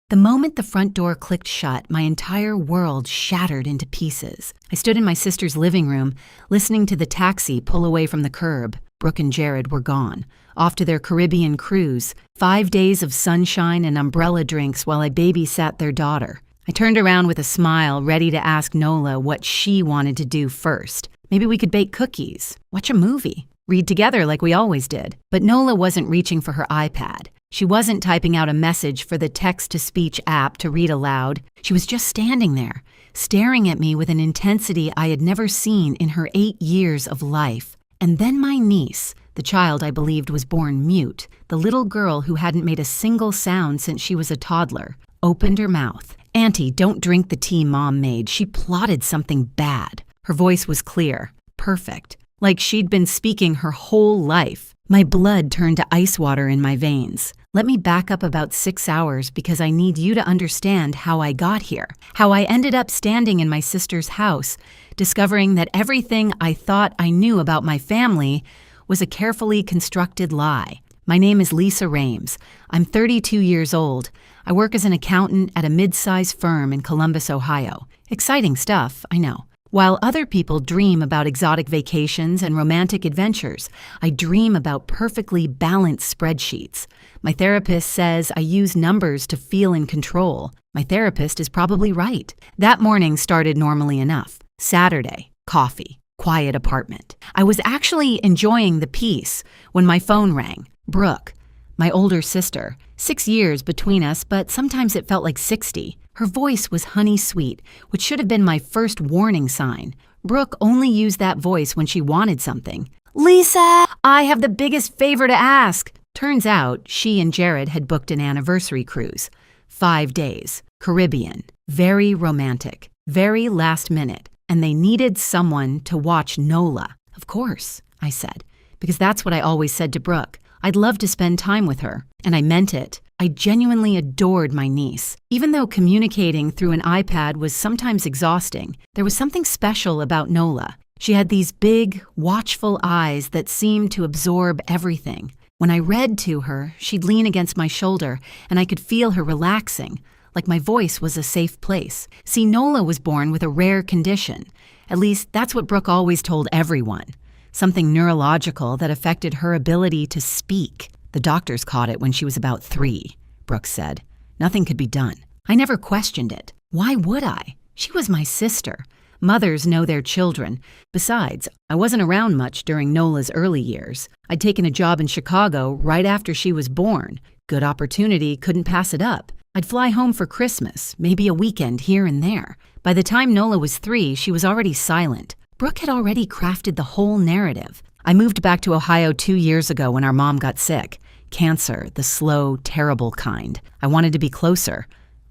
The moment the front door clicked shut, my entire world shattered into pieces. I stood in my sister's living room, listening to the taxi pull away from the curb. Brooke and Jared were gone, off to their Caribbean cruise, 5 days of sunshine and umbrella drinks while I babysat their daughter. I turned around with a smile, ready to ask Nola what she wanted to do first. Maybe we could bake cookies, watch a movie, read together like we always did. But Nola wasn't reaching for her iPad. She wasn't typing out a message for the text-to-speech app to read aloud. She was just standing there, staring at me with an intensity I had never seen in her 8 years of life. And then my niece, the child I believed was born mute, the little girl who hadn't made a single sound since she was a toddler, opened her mouth. "Auntie, don't drink the tea Mom made. She plotted something bad." Her voice was clear, perfect, like she'd been speaking her whole life. My blood turned to ice water in my veins. Let me back up about 6 hours because I need you to understand how I got here, how I ended up standing in my sister's house, discovering that everything I thought I knew about my family was a carefully constructed lie. My name is Lisa Rames. I'm 32 years old. I work as an accountant at a mid-sized firm in Columbus, Ohio. Exciting stuff, I know. While other people dream about exotic vacations and romantic adventures, I dream about perfectly balanced spreadsheets. My therapist says I use numbers to feel in control. My therapist is probably right. That morning started normally enough. Saturday, coffee, quiet apartment. I was actually enjoying the peace when my phone rang. Brooke, my older sister. 6 years between us, but sometimes it felt like 60. Her voice was honey sweet, which should have been my first warning sign. Brooke only used that voice when she wanted something. "Lisa, I have the biggest favor to ask." Turns out she and Jared had booked an anniversary cruise. 5 days, Caribbean, very romantic, very last minute, and they needed someone to watch Nola. "Of course," I said, because that's what I always said to Brooke. I'd love to spend time with her, and I meant it. I genuinely adored my niece. Even though communicating through an iPad was sometimes exhausting, there was something special about Nola. She had these big, watchful eyes that seemed to absorb everything. When I read to her, she'd lean against my shoulder, and I could feel her relaxing, like my voice was a safe place. See, Nola was born with a rare condition. At least, that's what Brooke always told everyone. Something neurological that affected her ability to speak. The doctors caught it when she was about 3, Brooke said. Nothing could be done. I never questioned it. Why would I? She was my sister. Mothers know their children. Besides, I wasn't around much during Nola's early years. I'd taken a job in Chicago right after she was born. Good opportunity, couldn't pass it up. I'd fly home for Christmas, maybe a weekend here and there. By the time Nola was 3, she was already silent. Brooke had already crafted the whole narrative. I moved back to Ohio 2 years ago when our mom got sick. Cancer, the slow, terrible kind. I wanted to be closer,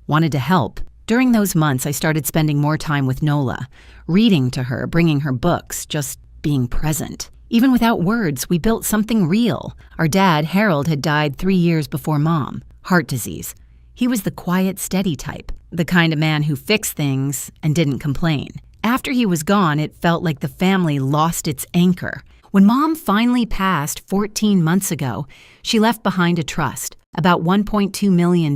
wanted to help. During those months, I started spending more time with Nola, reading to her, bringing her books, just being present. Even without words, we built something real. Our dad, Harold, had died 3 years before Mom. Heart disease. He was the quiet, steady type, the kind of man who fixed things and didn't complain. After he was gone, it felt like the family lost its anchor. When Mom finally passed 14 months ago, she left behind a trust, about $1.2 million,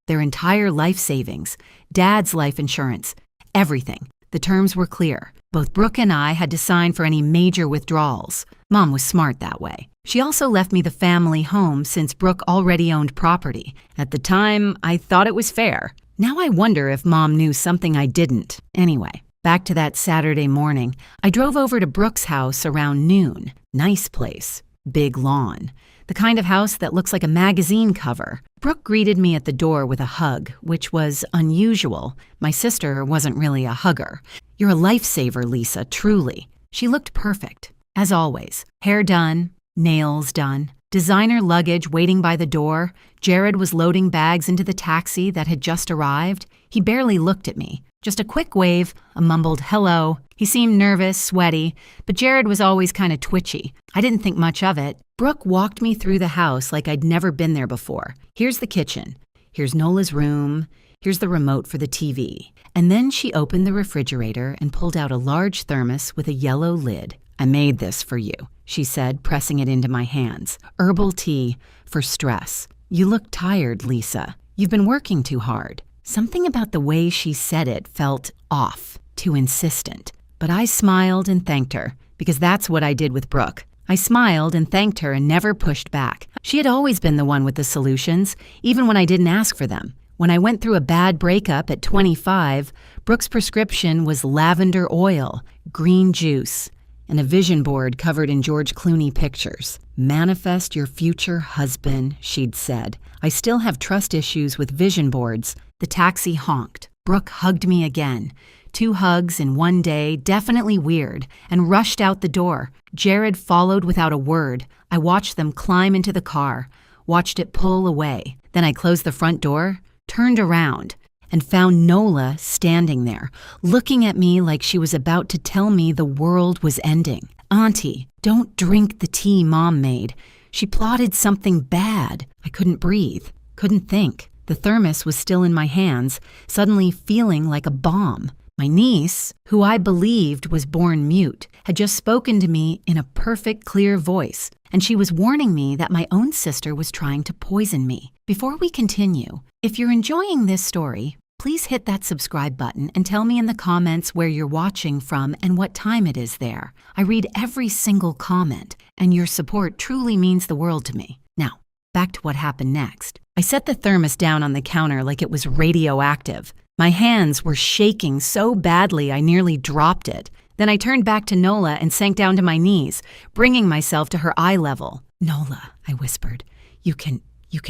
their entire life savings, Dad's life insurance, everything. The terms were clear. Both Brooke and I had to sign for any major withdrawals. Mom was smart that way. She also left me the family home since Brooke already owned property. At the time, I thought it was fair. Now I wonder if Mom knew something I didn't. Anyway. Back to that Saturday morning, I drove over to Brooke's house around noon. Nice place. Big lawn. The kind of house that looks like a magazine cover. Brooke greeted me at the door with a hug, which was unusual. My sister wasn't really a hugger. "You're a lifesaver, Lisa, truly." She looked perfect, as always. Hair done, nails done, designer luggage waiting by the door. Jared was loading bags into the taxi that had just arrived. He barely looked at me. Just a quick wave, a mumbled hello. He seemed nervous, sweaty, but Jared was always kind of twitchy. I didn't think much of it. Brooke walked me through the house like I'd never been there before. Here's the kitchen. Here's Nola's room. Here's the remote for the TV. And then she opened the refrigerator and pulled out a large thermos with a yellow lid. "I made this for you," she said, pressing it into my hands. "Herbal tea for stress. You look tired, Lisa. You've been working too hard. Something about the way she said it felt off, too insistent. But I smiled and thanked her, because that's what I did with Brooke. I smiled and thanked her and never pushed back. She had always been the one with the solutions, even when I didn't ask for them. When I went through a bad breakup at 25, Brooke's prescription was lavender oil, green juice, and a vision board covered in George Clooney pictures. Manifest your future husband, she'd said. I still have trust issues with vision boards. The taxi honked. Brooke hugged me again. 2 hugs in one day, definitely weird, and rushed out the door. Jared followed without a word. I watched them climb into the car, watched it pull away. Then I closed the front door, turned around, and found Nola standing there, looking at me like she was about to tell me the world was ending. Auntie, don't drink the tea Mom made. She plotted something bad. I couldn't breathe, couldn't think. The thermos was still in my hands, suddenly feeling like a bomb. My niece, who I believed was born mute, had just spoken to me in a perfect, clear voice, and she was warning me that my own sister was trying to poison me. Before we continue, if you're enjoying this story, please hit that subscribe button and tell me in the comments where you're watching from and what time it is there. I read every single comment, and your support truly means the world to me. Now, back to what happened next. I set the thermos down on the counter like it was radioactive. My hands were shaking so badly I nearly dropped it. Then I turned back to Nola and sank down to my knees, bringing myself to her eye level. "Nola," I whispered, you can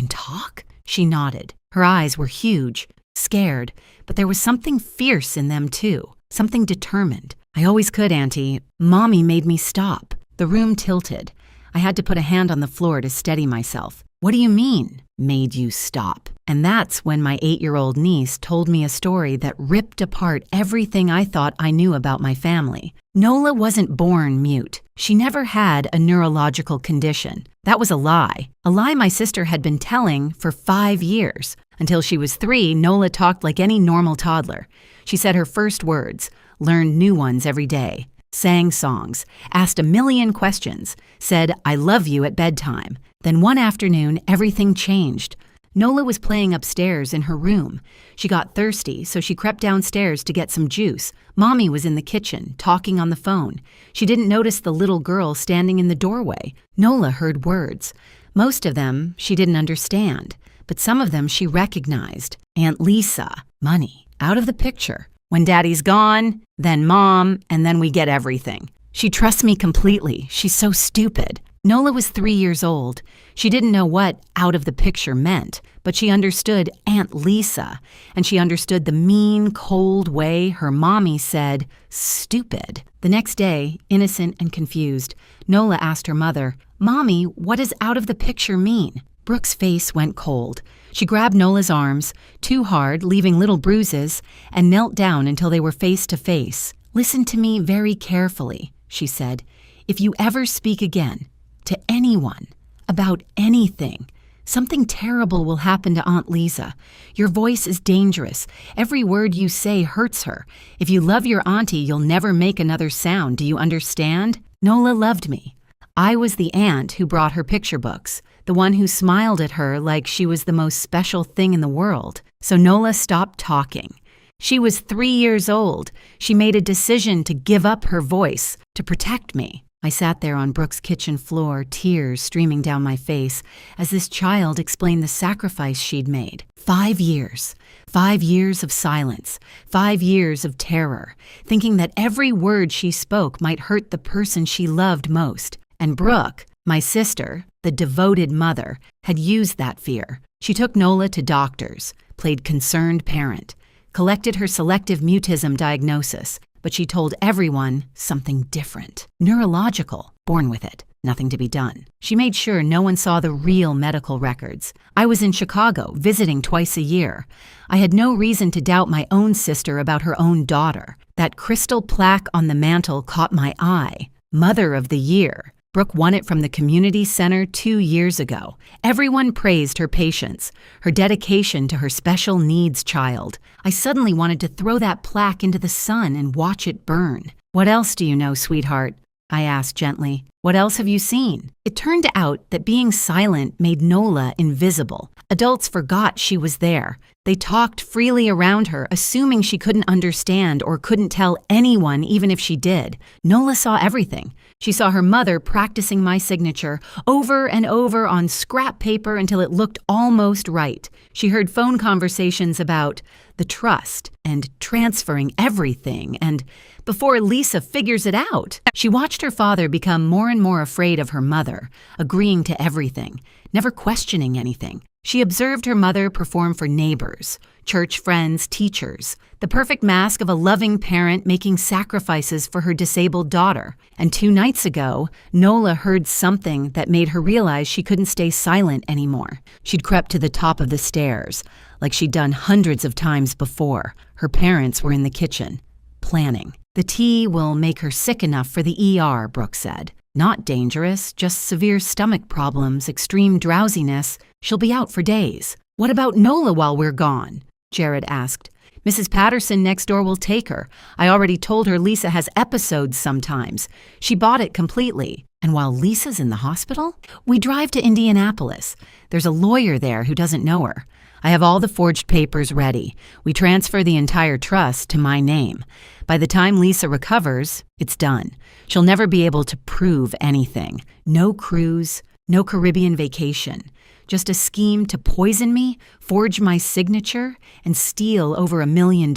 talk?" She nodded. Her eyes were huge, scared, but there was something fierce in them too, something determined. "I always could, Auntie. Mommy made me stop." The room tilted. I had to put a hand on the floor to steady myself. "What do you mean, made you stop?" And that's when my 8-year-old niece told me a story that ripped apart everything I thought I knew about my family. Nola wasn't born mute. She never had a neurological condition. That was a lie my sister had been telling for 5 years. Until she was 3, Nola talked like any normal toddler. She said her first words, learned new ones every day, sang songs, asked a million questions, said, "I love you" at bedtime. Then one afternoon, everything changed. Nola was playing upstairs in her room. She got thirsty, so she crept downstairs to get some juice. Mommy was in the kitchen, talking on the phone. She didn't notice the little girl standing in the doorway. Nola heard words. Most of them she didn't understand, but some of them she recognized. Aunt Lisa, money, out of the picture. When Daddy's gone, then Mom, and then we get everything. She trusts me completely. She's so stupid. Nola was 3 years old. She didn't know what out of the picture meant, but she understood Aunt Lisa, and she understood the mean, cold way her mommy said, "stupid." The next day, innocent and confused, Nola asked her mother, "Mommy, what does out of the picture mean?" Brooke's face went cold. She grabbed Nola's arms, too hard, leaving little bruises, and knelt down until they were face to face. "Listen to me very carefully," she said. "If you ever speak again, to anyone, about anything, something terrible will happen to Aunt Lisa. Your voice is dangerous. Every word you say hurts her. If you love your auntie, you'll never make another sound. Do you understand?" Nola loved me. I was the aunt who brought her picture books, the one who smiled at her like she was the most special thing in the world. So Nola stopped talking. She was 3 years old. She made a decision to give up her voice, to protect me. I sat there on Brooke's kitchen floor, tears streaming down my face, as this child explained the sacrifice she'd made. 5 years. 5 years of silence. 5 years of terror, thinking that every word she spoke might hurt the person she loved most. And Brooke, my sister, the devoted mother, had used that fear. She took Nola to doctors, played concerned parent, collected her selective mutism diagnosis, but she told everyone something different. Neurological, born with it, nothing to be done. She made sure no one saw the real medical records. I was in Chicago, visiting twice a year. I had no reason to doubt my own sister about her own daughter. That crystal plaque on the mantle caught my eye. Mother of the Year. Brooke won it from the community center 2 years ago. Everyone praised her patience, her dedication to her special needs child. I suddenly wanted to throw that plaque into the sun and watch it burn. "What else do you know, sweetheart?" I asked gently. What else have you seen? It turned out that being silent made Nola invisible. Adults forgot she was there. They talked freely around her, assuming she couldn't understand or couldn't tell anyone even if she did. Nola saw everything. She saw her mother practicing my signature over and over on scrap paper until it looked almost right. She heard phone conversations about the trust and transferring everything, and before Lisa figures it out, she watched her father become more and more afraid of her mother, agreeing to everything, never questioning anything. She observed her mother perform for neighbors, church friends, teachers, the perfect mask of a loving parent making sacrifices for her disabled daughter. And 2 nights ago, Nola heard something that made her realize she couldn't stay silent anymore. She'd crept to the top of the stairs, like she'd done hundreds of times before. Her parents were in the kitchen, planning. The tea will make her sick enough for the ER, Brooke said. Not dangerous, just severe stomach problems, extreme drowsiness. She'll be out for days. What about Nola while we're gone? Jared asked. Mrs. Patterson next door will take her. I already told her Lisa has episodes sometimes. She bought it completely. And while Lisa's in the hospital, we drive to Indianapolis. There's a lawyer there who doesn't know her. I have all the forged papers ready. We transfer the entire trust to my name. By the time Lisa recovers, it's done. She'll never be able to prove anything. No cruise, no Caribbean vacation. Just a scheme to poison me, forge my signature, and steal over $1 million.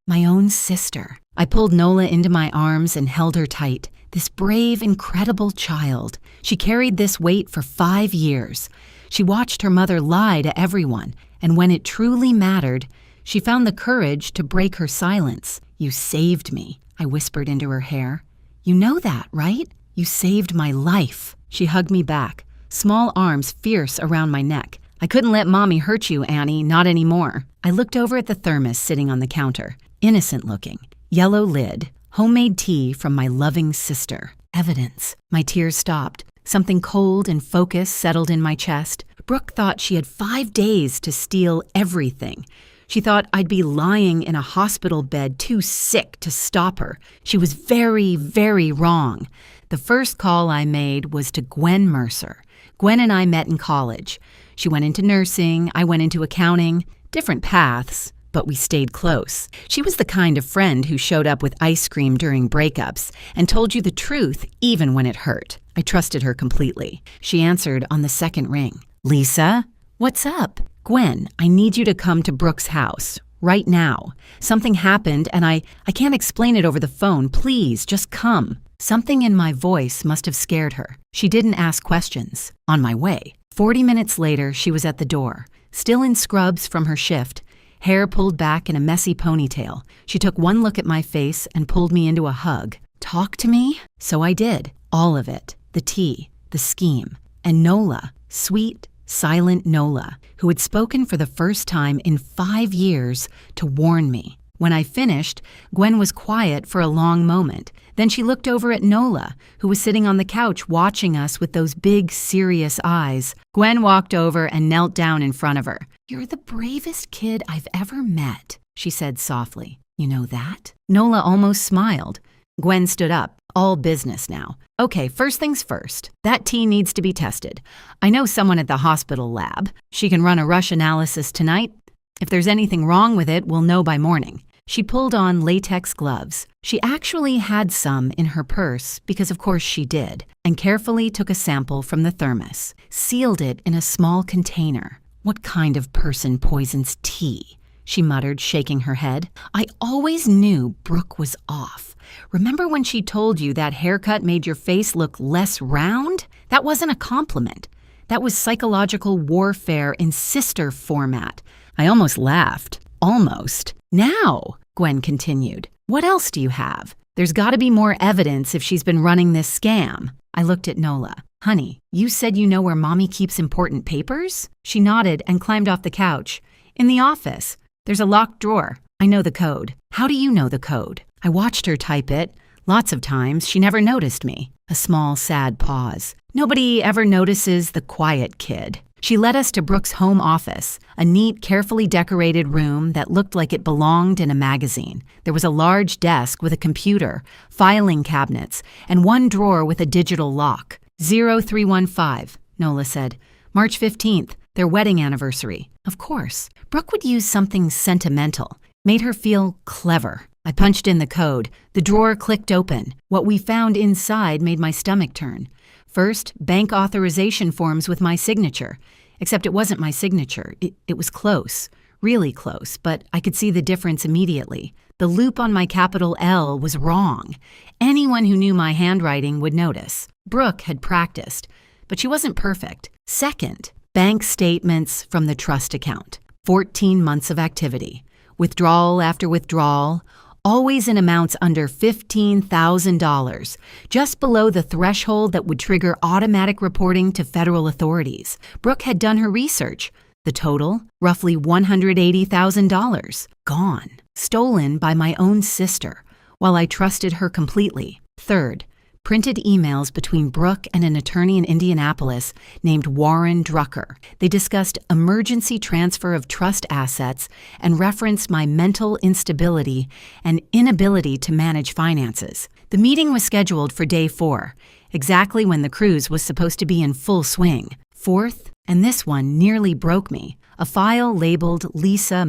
My own sister. I pulled Nola into my arms and held her tight. This brave, incredible child. She carried this weight for 5 years. She watched her mother lie to everyone, and when it truly mattered, she found the courage to break her silence. You saved me, I whispered into her hair. You know that, right? You saved my life. She hugged me back, small arms fierce around my neck. I couldn't let Mommy hurt you, Annie, not anymore. I looked over at the thermos sitting on the counter, innocent looking, yellow lid, homemade tea from my loving sister. Evidence. My tears stopped. Something cold and focused settled in my chest. Brooke thought she had 5 days to steal everything. She thought I'd be lying in a hospital bed too sick to stop her. She was very, very wrong. The first call I made was to Gwen Mercer. Gwen and I met in college. She went into nursing, I went into accounting. Different paths, but we stayed close. She was the kind of friend who showed up with ice cream during breakups and told you the truth even when it hurt. I trusted her completely. She answered on the second ring. Lisa, what's up? Gwen, I need you to come to Brooke's house right now. Something happened and I can't explain it over the phone. Please, just come. Something in my voice must have scared her. She didn't ask questions. On my way. 40 minutes later, she was at the door, still in scrubs from her shift, hair pulled back in a messy ponytail. She took one look at my face and pulled me into a hug. Talk to me? So I did. All of it. The tea, the scheme, and Nola, sweet, silent Nola, who had spoken for the first time in 5 years to warn me. When I finished, Gwen was quiet for a long moment. Then she looked over at Nola, who was sitting on the couch watching us with those big, serious eyes. Gwen walked over and knelt down in front of her. You're the bravest kid I've ever met, she said softly. You know that? Nola almost smiled. Gwen stood up. All business now. Okay, first things first. That tea needs to be tested. I know someone at the hospital lab. She can run a rush analysis tonight. If there's anything wrong with it, we'll know by morning. She pulled on latex gloves. She actually had some in her purse, because of course she did, and carefully took a sample from the thermos, sealed it in a small container. What kind of person poisons tea? She muttered, shaking her head. I always knew Brooke was off. Remember when she told you that haircut made your face look less round? That wasn't a compliment. That was psychological warfare in sister format. I almost laughed. Almost. Now, Gwen continued, what else do you have? There's got to be more evidence if she's been running this scam. I looked at Nola. Honey, you said you know where Mommy keeps important papers? She nodded and climbed off the couch. In the office. There's a locked drawer. I know the code. How do you know the code? I watched her type it. Lots of times, she never noticed me. A small, sad pause. Nobody ever notices the quiet kid. She led us to Brooke's home office, a neat, carefully decorated room that looked like it belonged in a magazine. There was a large desk with a computer, filing cabinets, and one drawer with a digital lock. 0315, Nola said. March 15th, their wedding anniversary. Of course. Brooke would use something sentimental. Made her feel clever. I punched in the code. The drawer clicked open. What we found inside made my stomach turn. First, bank authorization forms with my signature. Except it wasn't my signature. It was close. Really close, but I could see the difference immediately. The loop on my capital L was wrong. Anyone who knew my handwriting would notice. Brooke had practiced, but she wasn't perfect. Second, bank statements from the trust account. 14 months of activity. Withdrawal after withdrawal, always in amounts under $15,000, just below the threshold that would trigger automatic reporting to federal authorities. Brooke had done her research. The total, roughly $180,000. Gone. Stolen by my own sister, while I trusted her completely. Third, printed emails between Brooke and an attorney in Indianapolis named Warren Drucker. They discussed emergency transfer of trust assets and referenced my mental instability and inability to manage finances. The meeting was scheduled for day 4, exactly when the cruise was supposed to be in full swing. Fourth, and this one nearly broke me, a file labeled Lisa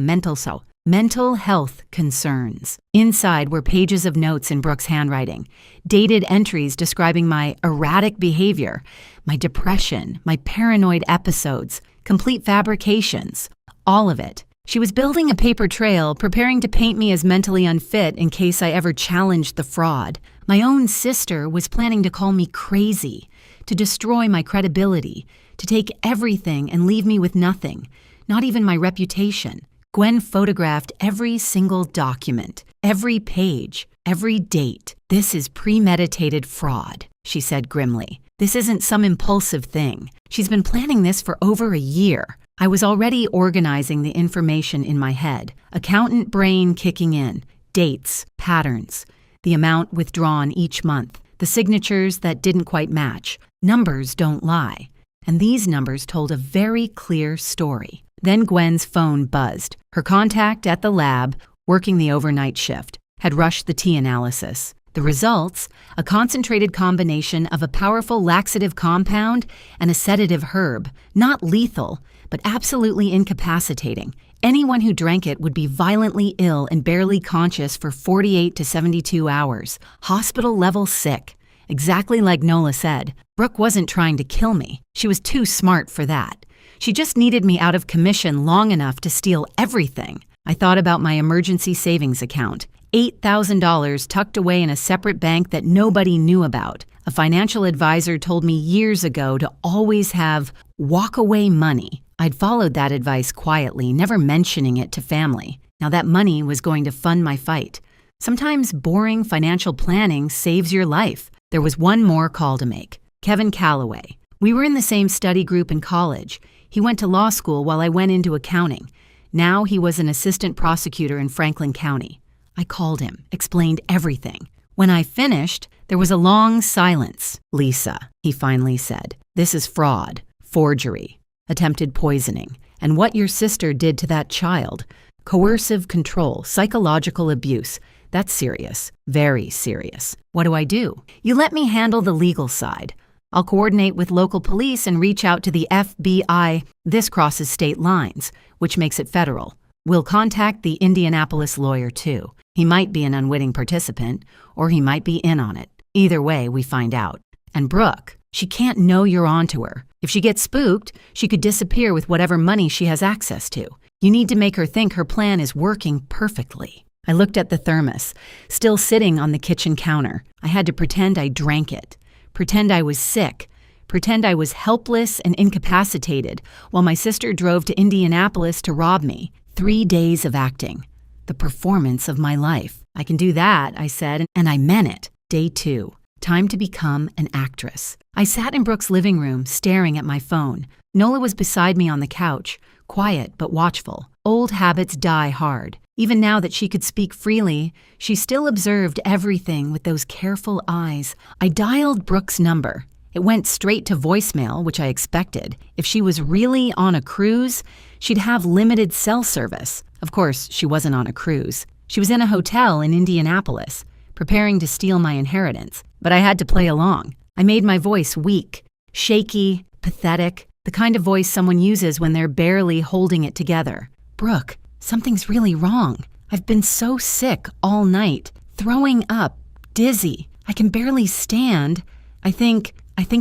Mental health concerns. Inside were pages of notes in Brooke's handwriting, dated entries describing my erratic behavior, my depression, my paranoid episodes, complete fabrications, all of it. She was building a paper trail, preparing to paint me as mentally unfit in case I ever challenged the fraud. My own sister was planning to call me crazy, to destroy my credibility, to take everything and leave me with nothing, not even my reputation. Gwen photographed every single document, every page, every date. This is premeditated fraud, she said grimly. This isn't some impulsive thing. She's been planning this for over a year. I was already organizing the information in my head, accountant brain kicking in, dates, patterns, the amount withdrawn each month, the signatures that didn't quite match. Numbers don't lie. And these numbers told a very clear story. Then Gwen's phone buzzed. Her contact at the lab, working the overnight shift, had rushed the T-analysis. The results, a concentrated combination of a powerful laxative compound and a sedative herb, not lethal, but absolutely incapacitating. Anyone who drank it would be violently ill and barely conscious for 48 to 72 hours. Hospital-level sick. Exactly like Nola said, Brooke wasn't trying to kill me. She was too smart for that. She just needed me out of commission long enough to steal everything. I thought about my emergency savings account, $8,000 tucked away in a separate bank that nobody knew about. A financial advisor told me years ago to always have walk-away money. I'd followed that advice quietly, never mentioning it to family. Now that money was going to fund my fight. Sometimes boring financial planning saves your life. There was one more call to make. Kevin Calloway. We were in the same study group in college. He went to law school while I went into accounting. Now he was an assistant prosecutor in Franklin County. I called him, explained everything. When I finished, there was a long silence. Lisa, he finally said, this is fraud, forgery, attempted poisoning, and what your sister did to that child. Coercive control, psychological abuse. That's serious, very serious. What do I do? You let me handle the legal side. I'll coordinate with local police and reach out to the FBI. This crosses state lines, which makes it federal. We'll contact the Indianapolis lawyer too. He might be an unwitting participant, or he might be in on it. Either way, we find out. And Brooke, she can't know you're onto her. If she gets spooked, she could disappear with whatever money she has access to. You need to make her think her plan is working perfectly. I looked at the thermos, still sitting on the kitchen counter. I had to pretend I drank it. Pretend I was sick, pretend I was helpless and incapacitated while my sister drove to Indianapolis to rob me. 3 days of acting. The performance of my life. I can do that, I said, and I meant it. Day 2. Time to become an actress. I sat in Brooke's living room, staring at my phone. Nola was beside me on the couch, quiet but watchful. Old habits die hard. Even now that she could speak freely, she still observed everything with those careful eyes. I dialed Brooke's number. It went straight to voicemail, which I expected. If she was really on a cruise, she'd have limited cell service. Of course, she wasn't on a cruise. She was in a hotel in Indianapolis, preparing to steal my inheritance. But I had to play along. I made my voice weak, shaky, pathetic, the kind of voice someone uses when they're barely holding it together. Brooke, something's really wrong. I've been so sick all night, throwing up, dizzy. I can barely stand. I think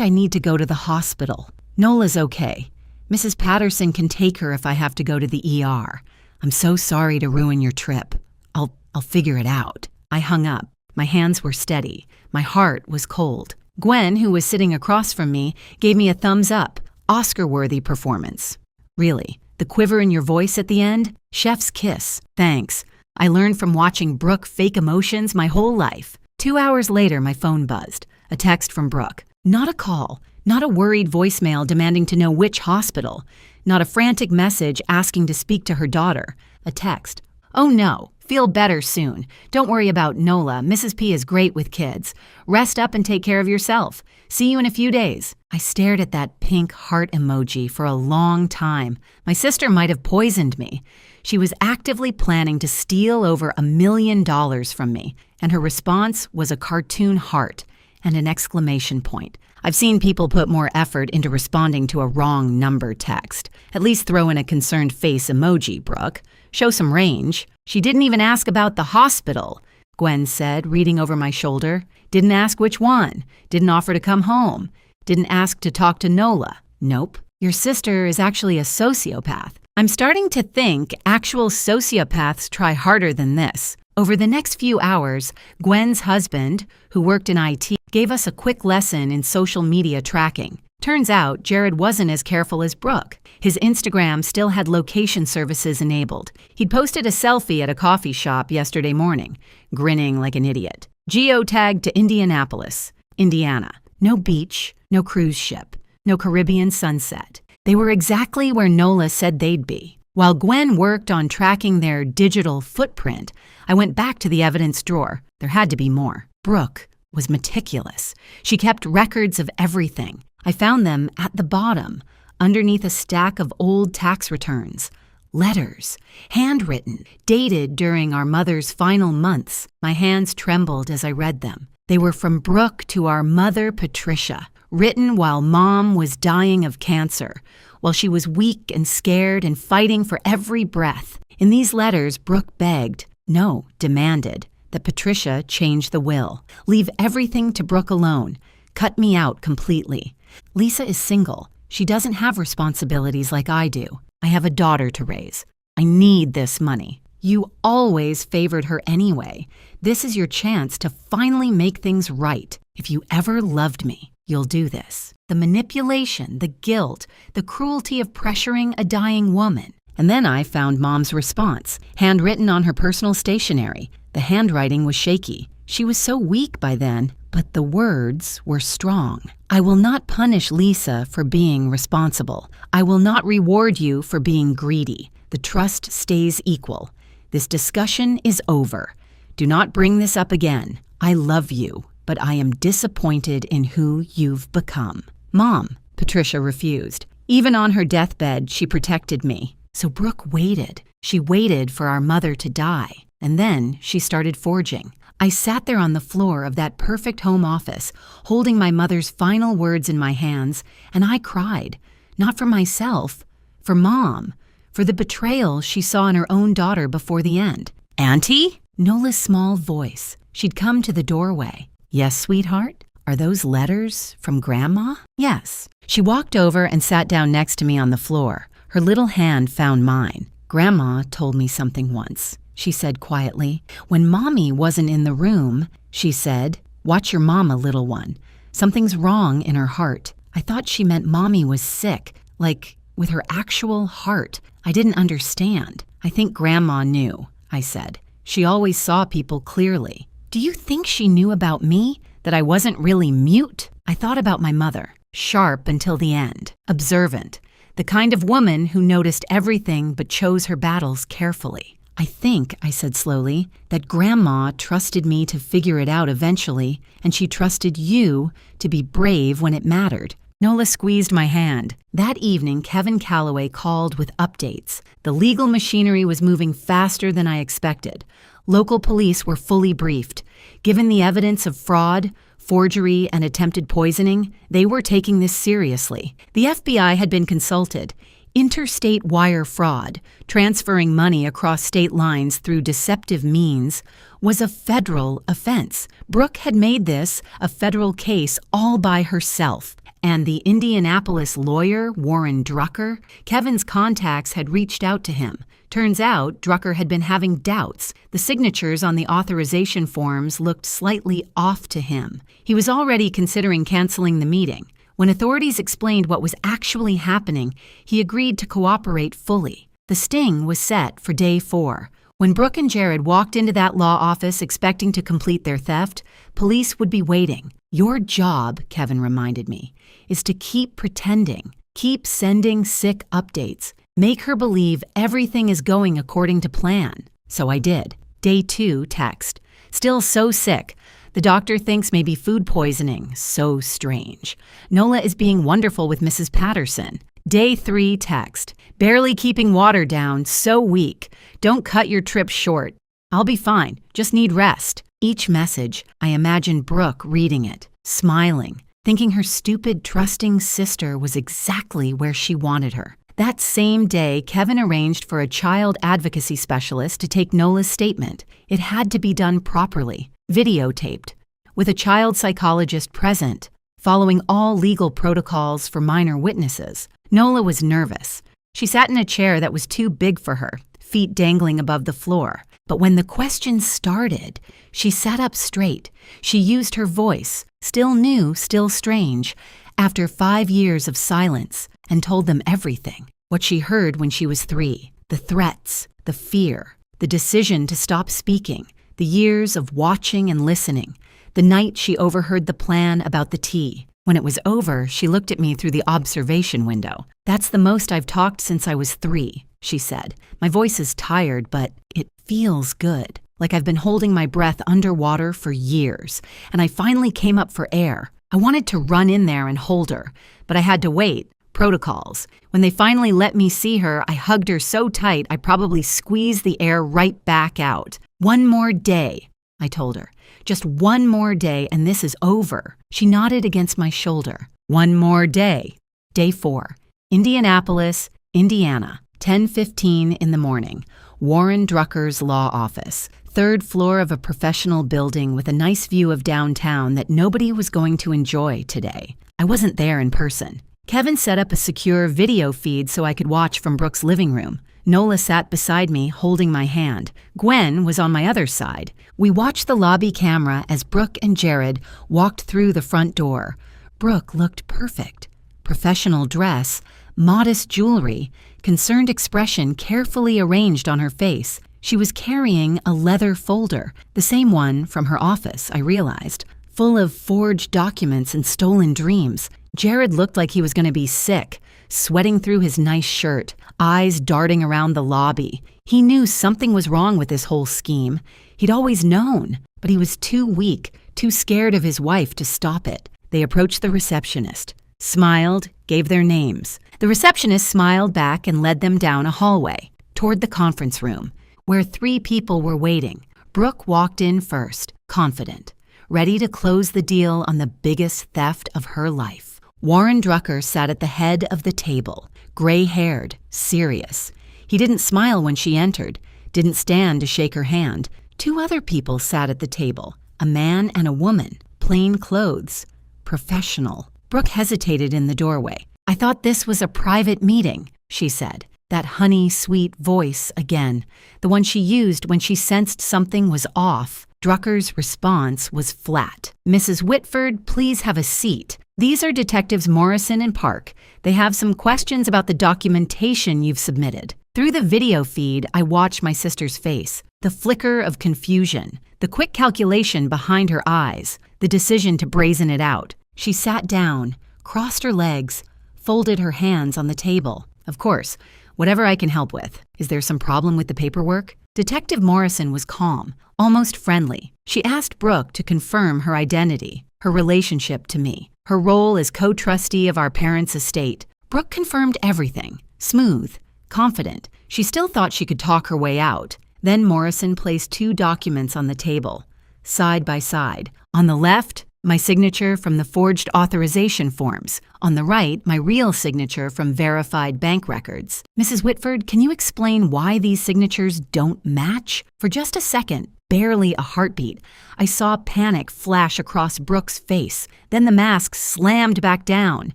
I need to go to the hospital. Nola's okay. Mrs. Patterson can take her if I have to go to the ER. I'm so sorry to ruin your trip. I'll figure it out. I hung up. My hands were steady. My heart was cold. Gwen, who was sitting across from me, gave me a thumbs up. Oscar-worthy performance. Really, the quiver in your voice at the end? Chef's kiss. Thanks. I learned from watching Brooke fake emotions my whole life. 2 hours later, my phone buzzed. A text from Brooke. Not a call. Not a worried voicemail demanding to know which hospital. Not a frantic message asking to speak to her daughter. A text. Oh no. Feel better soon. Don't worry about Nola. Mrs. P is great with kids. Rest up and take care of yourself. See you in a few days. I stared at that pink heart emoji for a long time. My sister might have poisoned me. She was actively planning to steal over $1 million from me, and her response was a cartoon heart and an exclamation point. I've seen people put more effort into responding to a wrong number text. At least throw in a concerned face emoji, Brooke. Show some range. She didn't even ask about the hospital, Gwen said, reading over my shoulder. Didn't ask which one. Didn't offer to come home. Didn't ask to talk to Nola. Nope. Your sister is actually a sociopath. I'm starting to think actual sociopaths try harder than this. Over the next few hours, Gwen's husband, who worked in IT, gave us a quick lesson in social media tracking. Turns out, Jared wasn't as careful as Brooke. His Instagram still had location services enabled. He'd posted a selfie at a coffee shop yesterday morning, grinning like an idiot. Geotagged to Indianapolis, Indiana. No beach, no cruise ship, no Caribbean sunset. They were exactly where Nola said they'd be. While Gwen worked on tracking their digital footprint, I went back to the evidence drawer. There had to be more. Brooke was meticulous. She kept records of everything. I found them at the bottom, underneath a stack of old tax returns. Letters, handwritten, dated during our mother's final months. My hands trembled as I read them. They were from Brooke to our mother, Patricia, written while Mom was dying of cancer, while she was weak and scared and fighting for every breath. In these letters, Brooke begged, no, demanded, that Patricia change the will, leave everything to Brooke alone, cut me out completely. Lisa is single. She doesn't have responsibilities like I do. I have a daughter to raise. I need this money. You always favored her anyway. This is your chance to finally make things right. If you ever loved me, you'll do this. The manipulation, the guilt, the cruelty of pressuring a dying woman. And then I found Mom's response, handwritten on her personal stationery. The handwriting was shaky. She was so weak by then, but the words were strong. I will not punish Lisa for being responsible. I will not reward you for being greedy. The trust stays equal. This discussion is over. Do not bring this up again. I love you, but I am disappointed in who you've become. Mom, Patricia refused. Even on her deathbed, she protected me. So Brooke waited. She waited for our mother to die. And then she started forging. I sat there on the floor of that perfect home office, holding my mother's final words in my hands, and I cried. Not for myself, for Mom, for the betrayal she saw in her own daughter before the end. Auntie? Nola's small voice. She'd come to the doorway. Yes, sweetheart? Are those letters from Grandma? Yes. She walked over and sat down next to me on the floor. Her little hand found mine. Grandma told me something once. She said quietly. When Mommy wasn't in the room, she said, watch your mama, little one. Something's wrong in her heart. I thought she meant Mommy was sick, like with her actual heart. I didn't understand. I think Grandma knew, I said. She always saw people clearly. Do you think she knew about me? That I wasn't really mute? I thought about my mother. Sharp until the end. Observant. The kind of woman who noticed everything but chose her battles carefully. "I think," I said slowly, "that Grandma trusted me to figure it out eventually, and she trusted you to be brave when it mattered." Nola squeezed my hand. That evening, Kevin Calloway called with updates. The legal machinery was moving faster than I expected. Local police were fully briefed. Given the evidence of fraud, forgery, and attempted poisoning, they were taking this seriously. The FBI had been consulted. Interstate wire fraud, transferring money across state lines through deceptive means, was a federal offense. Brooke had made this a federal case all by herself. And the Indianapolis lawyer, Warren Drucker, Kevin's contacts had reached out to him. Turns out, Drucker had been having doubts. The signatures on the authorization forms looked slightly off to him. He was already considering canceling the meeting. When authorities explained what was actually happening, he agreed to cooperate fully. The sting was set for day 4. When Brooke and Jared walked into that law office expecting to complete their theft, police would be waiting. "Your job," Kevin reminded me, "is to keep pretending, keep sending sick updates, make her believe everything is going according to plan." So I did. Day 2 text. "Still so sick. The doctor thinks maybe food poisoning. So strange. Nola is being wonderful with Mrs. Patterson." Day 3 text. "Barely keeping water down. So weak. Don't cut your trip short. I'll be fine. Just need rest." Each message, I imagined Brooke reading it, smiling, thinking her stupid, trusting sister was exactly where she wanted her. That same day, Kevin arranged for a child advocacy specialist to take Nola's statement. It had to be done properly, videotaped, with a child psychologist present, following all legal protocols for minor witnesses. Nola was nervous. She sat in a chair that was too big for her, feet dangling above the floor. But when the questions started, she sat up straight. She used her voice, still new, still strange, after 5 years of silence, and told them everything. What she heard when she was 3, the threats, the fear, the decision to stop speaking, the years of watching and listening, the night she overheard the plan about the tea. When it was over, she looked at me through the observation window. "That's the most I've talked since I was 3, she said. "My voice is tired, but it feels good, like I've been holding my breath underwater for years, and I finally came up for air. I wanted to run in there and hold her, but I had to wait. Protocols. When they finally let me see her, I hugged her so tight I probably squeezed the air right back out. 'One more day,' I told her. 'Just one more day and this is over.' She nodded against my shoulder. 'One more day.' Day 4. Indianapolis, Indiana, 10:15 in the morning. Warren Drucker's law office. 3rd floor of a professional building with a nice view of downtown that nobody was going to enjoy today. I wasn't there in person. Kevin set up a secure video feed so I could watch from Brooke's living room. Nola sat beside me, holding my hand. Gwen was on my other side. We watched the lobby camera as Brooke and Jared walked through the front door. Brooke looked perfect. Professional dress, modest jewelry, concerned expression carefully arranged on her face. She was carrying a leather folder, the same one from her office, I realized, full of forged documents and stolen dreams. Jared looked like he was going to be sick, sweating through his nice shirt, eyes darting around the lobby. He knew something was wrong with this whole scheme. He'd always known, but he was too weak, too scared of his wife to stop it. They approached the receptionist, smiled, gave their names. The receptionist smiled back and led them down a hallway, toward the conference room, where 3 people were waiting. Brooke walked in first, confident, ready to close the deal on the biggest theft of her life. Warren Drucker sat at the head of the table, gray-haired, serious. He didn't smile when she entered, didn't stand to shake her hand. 2 other people sat at the table, a man and a woman, plain clothes, professional. Brooke hesitated in the doorway. "I thought this was a private meeting," she said. That honey, sweet voice again, the one she used when she sensed something was off. Drucker's response was flat. "Mrs. Whitford, please have a seat. These are Detectives Morrison and Park. They have some questions about the documentation you've submitted." Through the video feed, I watched my sister's face, the flicker of confusion, the quick calculation behind her eyes, the decision to brazen it out. She sat down, crossed her legs, folded her hands on the table. "Of course, whatever I can help with. Is there some problem with the paperwork?" Detective Morrison was calm, almost friendly. She asked Brooke to confirm her identity, her relationship to me, her role as co-trustee of our parents' estate. Brooke confirmed everything, smooth, confident. She still thought she could talk her way out. Then Morrison placed 2 documents on the table, side by side. On the left, my signature from the forged authorization forms. On the right, my real signature from verified bank records. Mrs. Whitford, can you explain why these signatures don't match? For just a second, barely a heartbeat, I saw panic flash across Brooke's face. Then the mask slammed back down.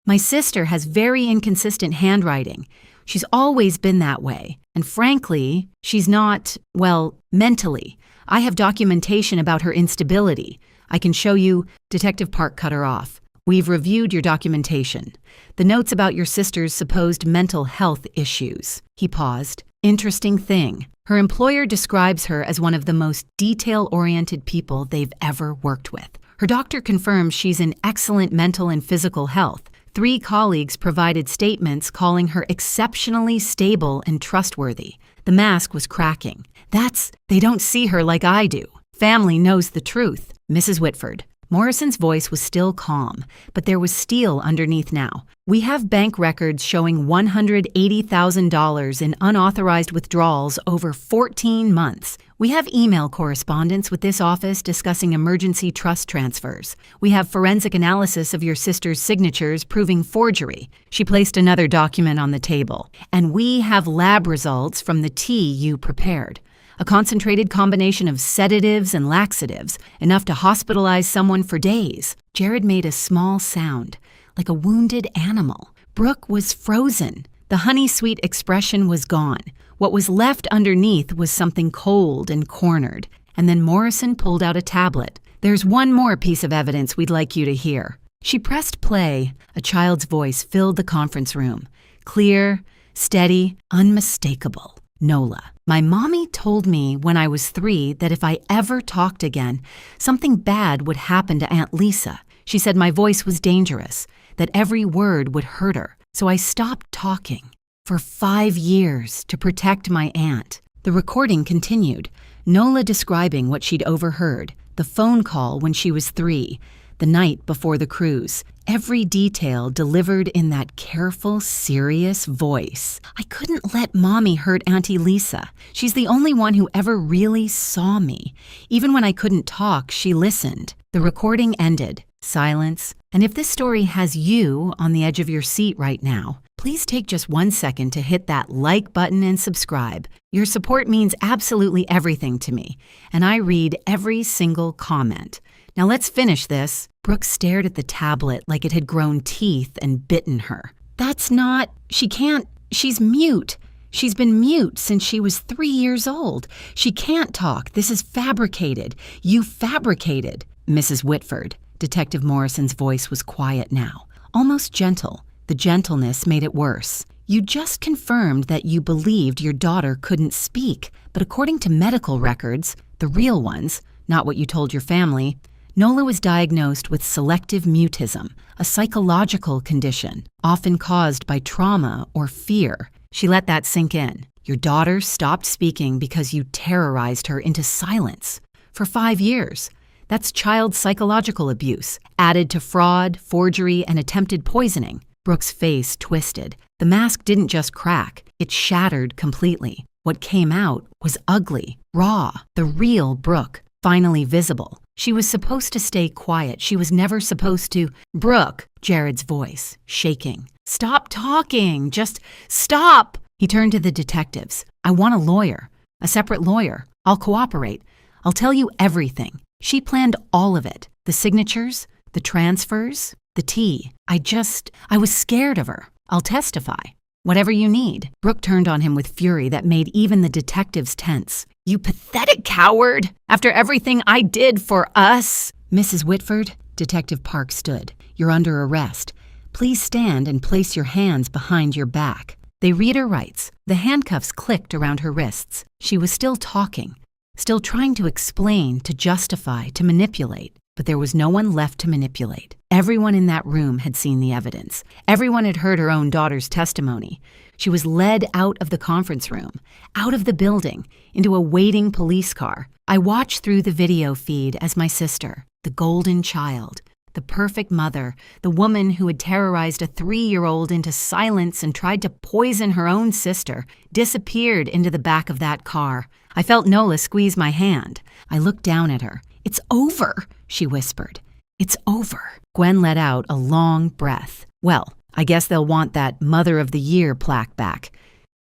My sister has very inconsistent handwriting. She's always been that way. And frankly, she's not, well, mentally. I have documentation about her instability. I can show you. Detective Park cut her off. We've reviewed your documentation. The notes about your sister's supposed mental health issues. He paused. Interesting thing. Her employer describes her as one of the most detail-oriented people they've ever worked with. Her doctor confirms she's in excellent mental and physical health. 3 colleagues provided statements calling her exceptionally stable and trustworthy. The mask was cracking. They don't see her like I do. Family knows the truth. Mrs. Whitford. Morrison's voice was still calm, but there was steel underneath now. We have bank records showing $180,000 in unauthorized withdrawals over 14 months. We have email correspondence with this office discussing emergency trust transfers. We have forensic analysis of your sister's signatures proving forgery. She placed another document on the table. And we have lab results from the tea you prepared. A concentrated combination of sedatives and laxatives, enough to hospitalize someone for days. Jared made a small sound, like a wounded animal. Brooke was frozen. The honey-sweet expression was gone. What was left underneath was something cold and cornered. And then Morrison pulled out a tablet. There's one more piece of evidence we'd like you to hear. She pressed play. A child's voice filled the conference room. Clear, steady, unmistakable. Nola. My mommy told me when I was 3 that if I ever talked again, something bad would happen to Aunt Lisa. She said my voice was dangerous, that every word would hurt her. So I stopped talking. For 5 years to protect my aunt. The recording continued, Nola describing what she'd overheard, the phone call when she was 3, the night before the cruise. Every detail delivered in that careful, serious voice. I couldn't let Mommy hurt Auntie Lisa. She's the only one who ever really saw me. Even when I couldn't talk, she listened. The recording ended. Silence. And if this story has you on the edge of your seat right now, please take just 1 second to hit that like button and subscribe. Your support means absolutely everything to me, and I read every single comment. Now let's finish this. Brooke stared at the tablet like it had grown teeth and bitten her. She's mute. She's been mute since she was 3 years old. She can't talk. This is fabricated. You fabricated. Mrs. Whitford. Detective Morrison's voice was quiet now, almost gentle. The gentleness made it worse. You just confirmed that you believed your daughter couldn't speak, but according to medical records, the real ones, not what you told your family, Nola was diagnosed with selective mutism, a psychological condition, often caused by trauma or fear. She let that sink in. Your daughter stopped speaking because you terrorized her into silence. For 5 years. That's child psychological abuse, added to fraud, forgery, and attempted poisoning. Brooke's face twisted. The mask didn't just crack, it shattered completely. What came out was ugly, raw, the real Brooke, finally visible. She was supposed to stay quiet. She was never supposed to. Brooke, Jared's voice, shaking. Stop talking. Just stop. He turned to the detectives. I want a lawyer, a separate lawyer. I'll cooperate. I'll tell you everything. She planned all of it. The signatures, the transfers, the tea. I was scared of her. I'll testify. Whatever you need. Brooke turned on him with fury that made even the detectives tense. You pathetic coward! After everything I did for us! Mrs. Whitford, Detective Park stood. You're under arrest. Please stand and place your hands behind your back. They read her rights. The handcuffs clicked around her wrists. She was still talking, still trying to explain, to justify, to manipulate. But there was no one left to manipulate. Everyone in that room had seen the evidence. Everyone had heard her own daughter's testimony. She was led out of the conference room, out of the building, into a waiting police car. I watched through the video feed as my sister, the golden child, the perfect mother, the woman who had terrorized a 3-year-old into silence and tried to poison her own sister, disappeared into the back of that car. I felt Nola squeeze my hand. I looked down at her. "It's over," she whispered. "It's over." Gwen let out a long breath. "Well, I guess they'll want that Mother of the Year plaque back.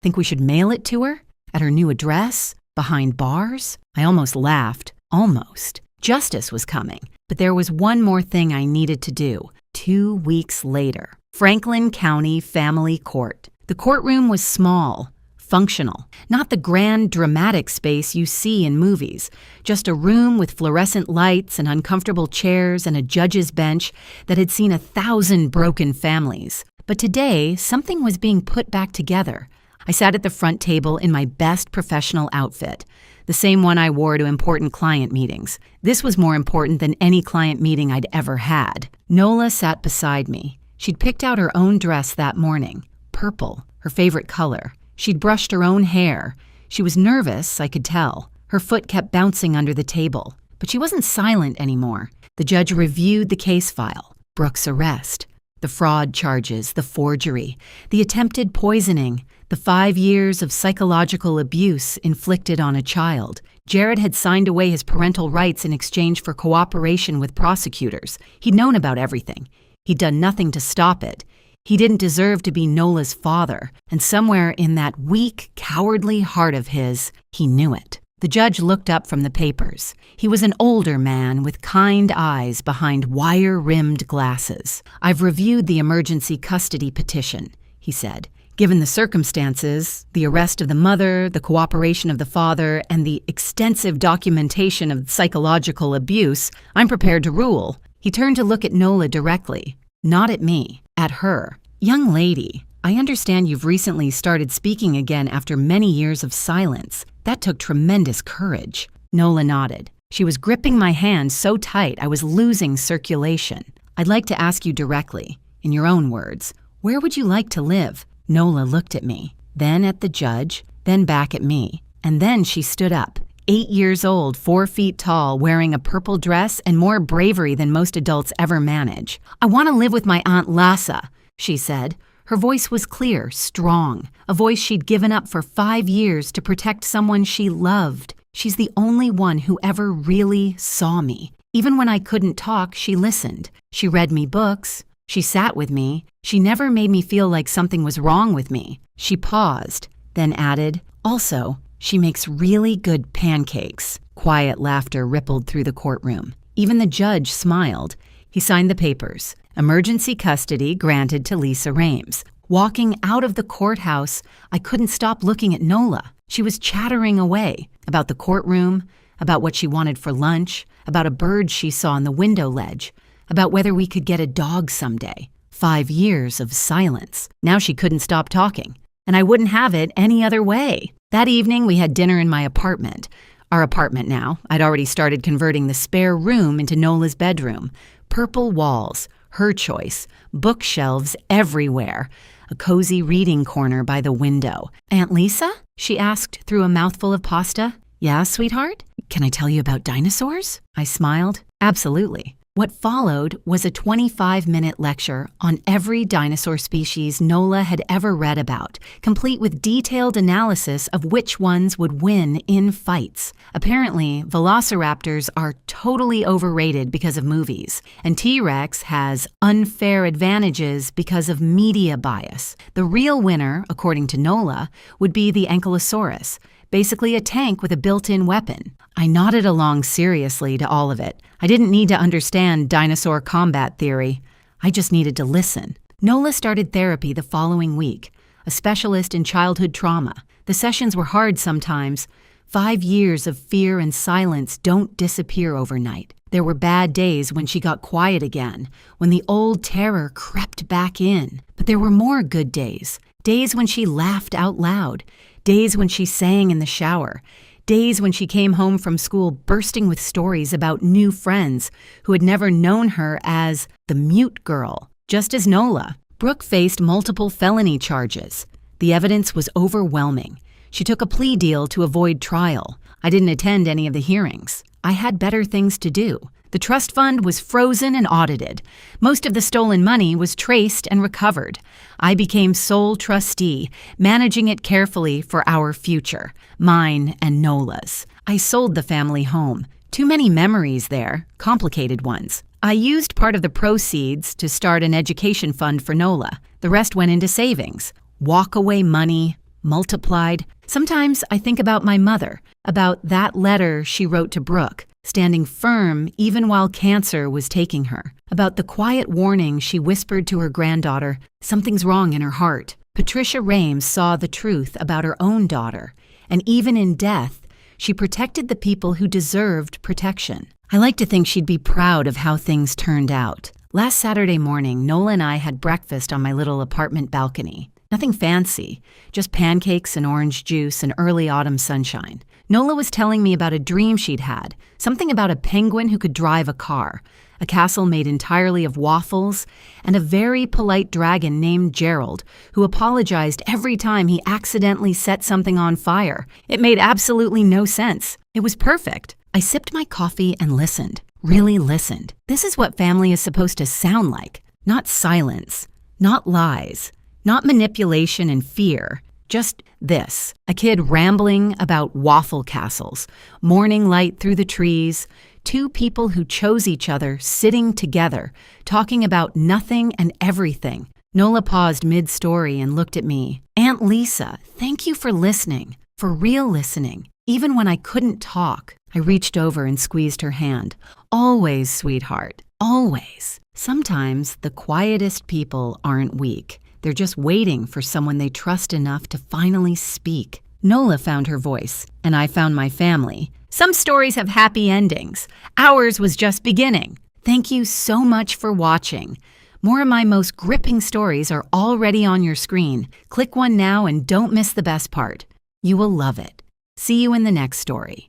Think we should mail it to her? At her new address? Behind bars?" I almost laughed. Almost. Justice was coming. But there was one more thing I needed to do. 2 weeks later. Franklin County Family Court. The courtroom was small, functional, not the grand dramatic space you see in movies, just a room with fluorescent lights and uncomfortable chairs and a judge's bench that had seen 1,000 broken families. But today, something was being put back together. I sat at the front table in my best professional outfit, the same one I wore to important client meetings. This was more important than any client meeting I'd ever had. Nola sat beside me. She'd picked out her own dress that morning, purple, her favorite color. She'd brushed her own hair. She was nervous, I could tell. Her foot kept bouncing under the table. But she wasn't silent anymore. The judge reviewed the case file. Brooke's arrest. The fraud charges, the forgery, the attempted poisoning, the 5 years of psychological abuse inflicted on a child. Jared had signed away his parental rights in exchange for cooperation with prosecutors. He'd known about everything. He'd done nothing to stop it. He didn't deserve to be Nola's father, and somewhere in that weak, cowardly heart of his, he knew it. The judge looked up from the papers. He was an older man with kind eyes behind wire-rimmed glasses. "I've reviewed the emergency custody petition," he said. "Given the circumstances, the arrest of the mother, the cooperation of the father, and the extensive documentation of psychological abuse, I'm prepared to rule." He turned to look at Nola directly, not at me, at her. "Young lady, I understand you've recently started speaking again after many years of silence. That took tremendous courage." Nola nodded. She was gripping my hand so tight I was losing circulation. "I'd like to ask you directly, in your own words, where would you like to live?" Nola looked at me, then at the judge, then back at me. And then she stood up, 8 years old, 4 feet tall, wearing a purple dress and more bravery than most adults ever manage. "I want to live with my Aunt Lassa," she said. Her voice was clear, strong, a voice she'd given up for 5 years to protect someone she loved. She's the only one who ever really saw me. Even when I couldn't talk, she listened. She read me books. She sat with me. She never made me feel like something was wrong with me. She paused, then added, "Also, she makes really good pancakes." Quiet laughter rippled through the courtroom. Even the judge smiled. He signed the papers. Emergency custody granted to Lisa Rames. Walking out of the courthouse, I couldn't stop looking at Nola. She was chattering away about the courtroom, about what she wanted for lunch, about a bird she saw on the window ledge, about whether we could get a dog someday. 5 years of silence. Now she couldn't stop talking, and I wouldn't have it any other way. That evening, we had dinner in my apartment. Our apartment now. I'd already started converting the spare room into Nola's bedroom. Purple walls, her choice, bookshelves everywhere, a cozy reading corner by the window. "Aunt Lisa?" she asked through a mouthful of pasta. "Yeah, sweetheart? Can I tell you about dinosaurs?" I smiled. "Absolutely." What followed was a 25-minute lecture on every dinosaur species Nola had ever read about, complete with detailed analysis of which ones would win in fights. Apparently, velociraptors are totally overrated because of movies, and T-Rex has unfair advantages because of media bias. The real winner, according to Nola, would be the Ankylosaurus, basically a tank with a built-in weapon. I nodded along seriously to all of it. I didn't need to understand dinosaur combat theory. I just needed to listen. Nola started therapy the following week, a specialist in childhood trauma. The sessions were hard sometimes. 5 years of fear and silence don't disappear overnight. There were bad days when she got quiet again, when the old terror crept back in. But there were more good days. Days when she laughed out loud. Days when she sang in the shower. Days when she came home from school bursting with stories about new friends who had never known her as the mute girl, just as Nola. Brooke faced multiple felony charges. The evidence was overwhelming. She took a plea deal to avoid trial. I didn't attend any of the hearings. I had better things to do. The trust fund was frozen and audited. Most of the stolen money was traced and recovered. I became sole trustee, managing it carefully for our future, mine and Nola's. I sold the family home. Too many memories there, complicated ones. I used part of the proceeds to start an education fund for Nola. The rest went into savings. Walk-away money, multiplied. Sometimes I think about my mother, about that letter she wrote to Brooke, standing firm even while cancer was taking her, about the quiet warning she whispered to her granddaughter, something's wrong in her heart. Patricia Rames saw the truth about her own daughter, and even in death, she protected the people who deserved protection. I like to think she'd be proud of how things turned out. Last Saturday morning, Nola and I had breakfast on my little apartment balcony. Nothing fancy, just pancakes and orange juice and early autumn sunshine. Nola was telling me about a dream she'd had, something about a penguin who could drive a car, a castle made entirely of waffles, and a very polite dragon named Gerald, who apologized every time he accidentally set something on fire. It made absolutely no sense. It was perfect. I sipped my coffee and listened, really listened. This is what family is supposed to sound like. Not silence, not lies, not manipulation and fear. Just this, a kid rambling about waffle castles, morning light through the trees, two people who chose each other sitting together, talking about nothing and everything. Nola paused mid-story and looked at me. Aunt Lisa, thank you for listening, for real listening. Even when I couldn't talk, I reached over and squeezed her hand. Always, sweetheart, always. Sometimes the quietest people aren't weak. They're just waiting for someone they trust enough to finally speak. Nola found her voice, and I found my family. Some stories have happy endings. Ours was just beginning. Thank you so much for watching. More of my most gripping stories are already on your screen. Click one now and don't miss the best part. You will love it. See you in the next story.